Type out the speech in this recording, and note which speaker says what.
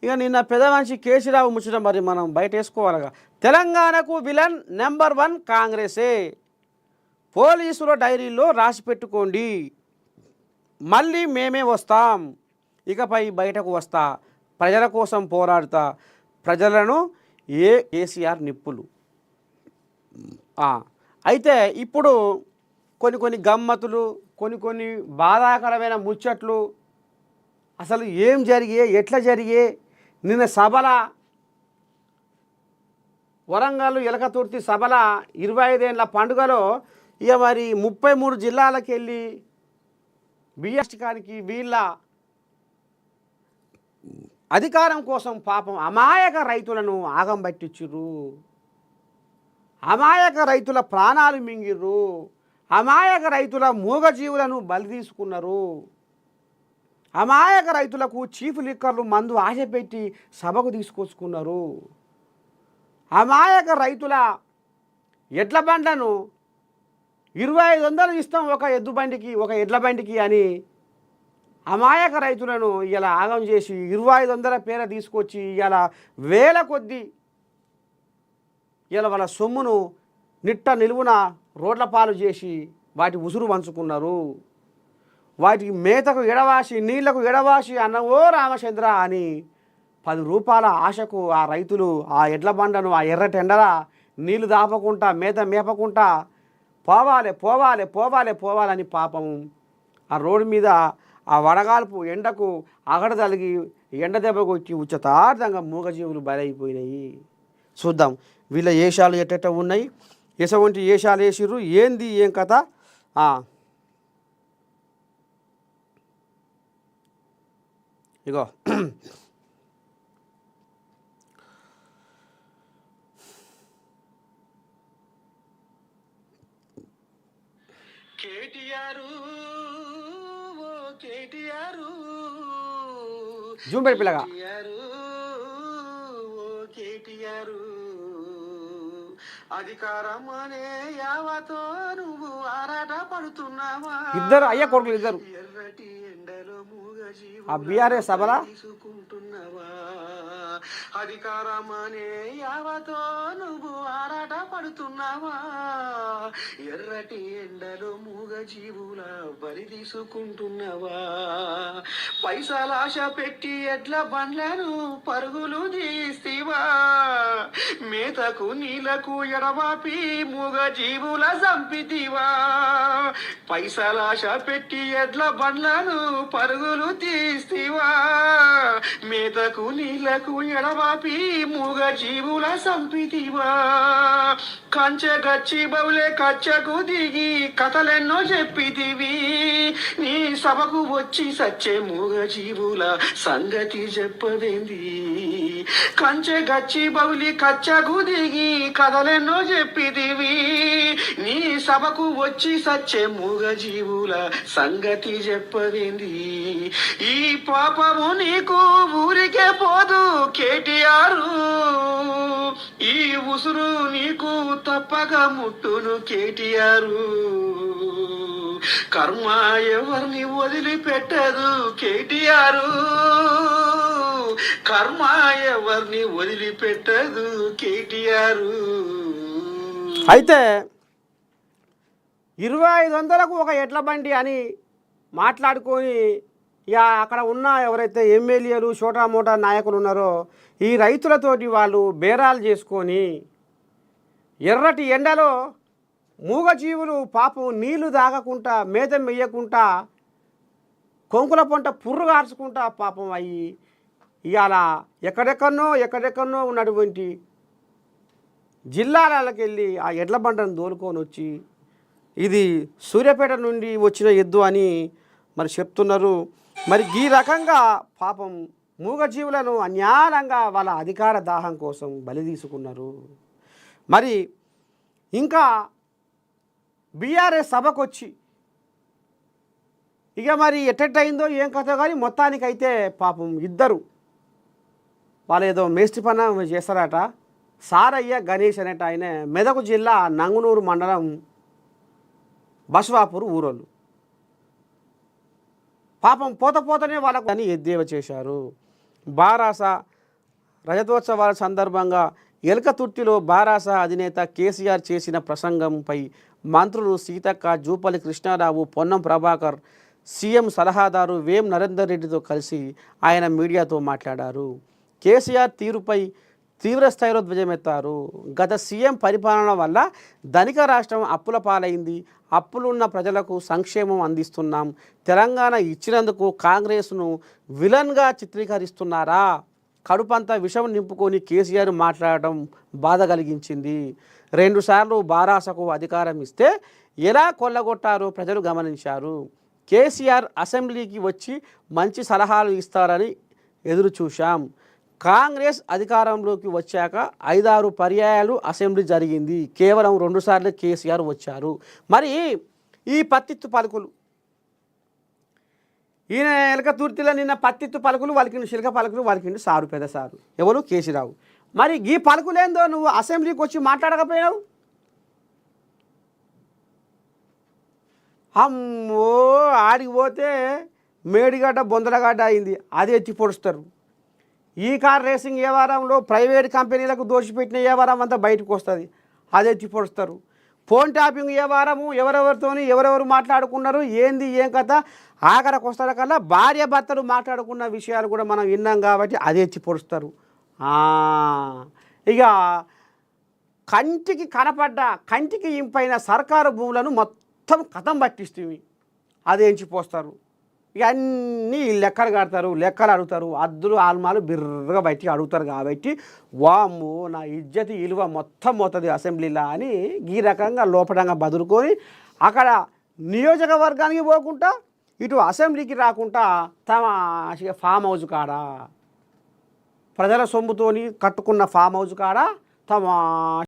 Speaker 1: ఇక నిన్న పెద్ద మనిషి కేసీరావు ముచ్చట మరి మనం బయట వేసుకోవాలిగా. తెలంగాణకు విలన్ నెంబర్ 1 కాంగ్రెసే, పోలీసుల డైరీలో రాసి పెట్టుకోండి, మళ్ళీ మేమే వస్తాం, ఇకపై బయటకు వస్తా, ప్రజల కోసం పోరాడుతా, ప్రజలను కేసీఆర్ నిప్పులు. అయితే ఇప్పుడు కొన్ని గమ్మతులు, కొన్ని బాధాకరమైన ముచ్చట్లు, అసలు ఏం జరిగే, ఎట్లా జరిగే. నిన్న సభల వరంగల్ ఎలకతుర్తి సభల 25 ఏళ్ళ పండుగలో ఇక మరి 33 జిల్లాలకు వెళ్ళి బిఎస్టికానికి వీళ్ళ అధికారం కోసం పాపం అమాయక రైతులను ఆగం పట్టించుర్రు, అమాయక రైతుల ప్రాణాలు మింగిర్రు, అమాయక రైతుల మూగజీవులను బలి తీసుకున్నారు, అమాయక రైతులకు చీఫ్ లిక్కర్లు మందు ఆశపెట్టి సభకు తీసుకొచ్చుకున్నారు, అమాయక రైతుల ఎడ్ల బండ్లను 2500 ఇస్తాం ఒక ఎద్దు బండికి, ఒక ఎడ్ల బండికి అని అమాయక రైతులను ఇలా ఆగం చేసి 2500 పేర తీసుకొచ్చి ఇలా వేల కొద్దీ ఇలా వాళ్ళ సొమ్మును నిట్ట నిలువున రోడ్ల పాలు చేసి వాటి ఉసురు పంచుకున్నారు. వాటికి మేతకు ఎడవాసి, నీళ్లకు ఎడవాసి అన్నవో రామచంద్ర అని 10 రూపాయల ఆశకు ఆ రైతులు ఆ ఎడ్ల బండను ఆ ఎర్ర టెండర నీళ్లు దాపకుండా మేత మేపకుండా పోవాలని పాపం ఆ రోడ్డు మీద ఆ వడగాల్పు ఎండకు అగడ తలిగి ఎండ దెబ్బ కొట్టి ఉచ్చతార్థంగా మూగజీవులు బలైపోయినాయి. చూద్దాం వీళ్ళ ఏషాలు ఎట్ట ఉన్నాయి, ఎటువంటి ఏషాలు వేసిర్రు, ఏంది ఏం కథ. ఇగో జూమ్ పెట్టి పిల్లగా
Speaker 2: అధికారం అనే యావతో నువ్వు ఆరాట పడుతున్నావా,
Speaker 1: ఇద్దరు అయ్యా కొడుకులు ఇద్దరు
Speaker 2: ఎర్రటి ఎండలో
Speaker 1: ఆ బీఆర్ఎస్ సభలా
Speaker 2: తీసుకుంటున్నావా, అధికారం అనే యావతో నువ్వు ఆరాట పడుతున్నావా, ఎర్రటి ఎండలో మూగ జీవుల బలి తీసుకుంటున్నావా, పైసలాశ పెట్టి ఎడ్ల బండ్లను పరుగులు తీస్తీవా, మేతకు నీళ్లకు ఎడవాపి మూగ జీవుల చంపితివా, పైసలాశ పెట్టి ఎడ్ల బండ్లను పరుగులు తీస్తీవా, మేతకు నీళ్లకు ఎడవాపి మూగ జీవుల చంపితివా, కంచె గచ్చి బౌలే కచ్చకు దిగి కథలెన్నో చెప్పితివి, నీ సభకు వచ్చి సచ్చే మూగ జీవుల సంగతి చెప్పదేంది, కంచె గచ్చి బౌలి కచ్చకు దిగి కథలెన్నో చెప్పితివి, నీ సభకు వచ్చి సచ్చే మూగ జీవుల సంగతి చెప్పదేంది, ఈ పాపము నీకు ఊరికే పోదు కేటీఆర్, ఈ ఉసురు నీకు తప్పక ముట్టును కేటీఆర్, కర్మ ఎవరిని వదిలిపెట్టదు కేటీఆర్, కర్మ ఎవరిని వదిలిపెట్టదు కేటీఆర్.
Speaker 1: అయితే 2500కు ఒక ఎడ్ల బండి అని మాట్లాడుకొని ఇక అక్కడ ఉన్న ఎవరైతే ఎమ్మెల్యేలు చోటా మోటా నాయకులు ఉన్నారో ఈ రైతులతోటి వాళ్ళు బేరాలు చేసుకొని ఎర్రటి ఎండలో మూగజీవులు పాపం నీళ్లు తాగకుండా మేత మెయ్యకుండా కొంకుల పంట పుర్రు కార్చుకుంటా పాపం అయ్యి ఇవాళ ఎక్కడెక్కడనో ఉన్నటువంటి జిల్లాలకు వెళ్ళి ఆ ఎడ్ల బండను దోలుకొని వచ్చి ఇది సూర్యాపేట నుండి వచ్చిన ఎద్దు అని మరి చెప్తున్నారు. మరి ఈ రకంగా పాపం మూగజీవులను అన్యాయంగా వాళ్ళ అధికార దాహం కోసం బలి తీసుకున్నారు. మరి ఇంకా బీఆర్ఎస్ సభకు వచ్చి ఇక మరి ఎట్టెట్టయిందో ఏం కథ కానీ మొత్తానికైతే పాపం ఇద్దరు వాళ్ళు ఏదో మేస్త్రి పని చేస్తారట. సారయ్య గణేష్ అనేట ఆయన మెదక్ జిల్లా నంగునూరు మండలం బస్వాపూర్ ఊరోళ్ళు పాపం పోతనే వాళ్ళకు అని ఎద్దేవా చేశారు. బారాస రజతోత్సవాల సందర్భంగా ఎలకతుర్తిలో బారాస అధినేత కేసీఆర్ చేసిన ప్రసంగంపై మంత్రులు సీతక్క, జూపల్లి కృష్ణారావు, పొన్నం ప్రభాకర్, సీఎం సలహాదారు వేం నరేందర్ రెడ్డితో కలిసి ఆయన మీడియాతో మాట్లాడారు. కేసీఆర్ తీరుపై తీవ్ర స్థాయిలో ధ్వజమెత్తారు. గత సీఎం పరిపాలన వల్ల ధనిక రాష్ట్రం అప్పుల పాలైంది. అప్పులున్న ప్రజలకు సంక్షేమం అందిస్తున్నాం. తెలంగాణ ఇచ్చినందుకు కాంగ్రెస్ను విలన్గా చిత్రీకరిస్తున్నారా? కడుపంతా విషం నింపుకొని కేసీఆర్ మాట్లాడటం బాధ కలిగించింది. 2 సార్లు బారాసకు అధికారం ఇస్తే ఎలా కొల్లగొట్టారో ప్రజలు గమనించారు. కేసీఆర్ అసెంబ్లీకి వచ్చి మంచి సలహాలు ఇస్తారని ఎదురు చూశాం. కాంగ్రెస్ అధికారంలోకి వచ్చాక 5-6 పర్యాయాలు అసెంబ్లీ జరిగింది. కేవలం 2 సార్లు కేసీఆర్ వచ్చారు. మరి ఈ పత్తిత్తు పలుకులు, ఈయన ఎలకతుర్తిలో నిన్న పత్తిత్తు పలుకులు వలికిండు, శిల్క పలుకులు వలికిండు సారు, పెద్ద సారు ఎవరు? కేసీరావు. మరి ఈ పలుకులేందో నువ్వు అసెంబ్లీకి వచ్చి మాట్లాడకపోయావు? అమ్మో, ఆడికి పోతే మేడిగడ్డ బొందలగడ్డ అయింది, అదే ఎత్తి పొడుస్తారు. ఈ కార్ రేసింగ్ వ్యవహారంలో ప్రైవేట్ కంపెనీలకు దోషిపెట్టిన వ్యవహారం అంతా బయటకు వస్తుంది, అదే ఎత్తి పొడుస్తారు. ఫోన్ ట్యాపింగ్ వ్యవహారము ఎవరెవరితోని ఎవరెవరు మాట్లాడుకున్నారు, ఏంది ఏం కథ, ఆఖరికి వస్తారు కల్లా భార్య భర్తలు మాట్లాడుకున్న విషయాలు కూడా మనం విన్నాం కాబట్టి అదే ఎత్తి పొడుస్తారు. ఇక కంటికి కనపడ్డ, కంటికి ఇంపైన సర్కారు భూములను మొత్తం కథం పట్టిస్తుంది, అదే ఎంచిపోస్తారు. ఇక అన్నీ లెక్కలు కడతారు, లెక్కలు అడుగుతారు, అద్దులు ఆల్మాలు బిర్రగా బయటికి అడుగుతారు. కాబట్టి వాము నా ఇజ్జతి విలువ మొత్తం పోతుంది అసెంబ్లీలో అని ఈ రకంగా లోపడంగా బదులుకొని అక్కడ నియోజకవర్గానికి పోకుండా ఇటు అసెంబ్లీకి రాకుండా తమ ఫామ్ హౌస్ కాడ, ప్రజల సొమ్ముతోని కట్టుకున్న ఫామ్ హౌస్ కాడ తమ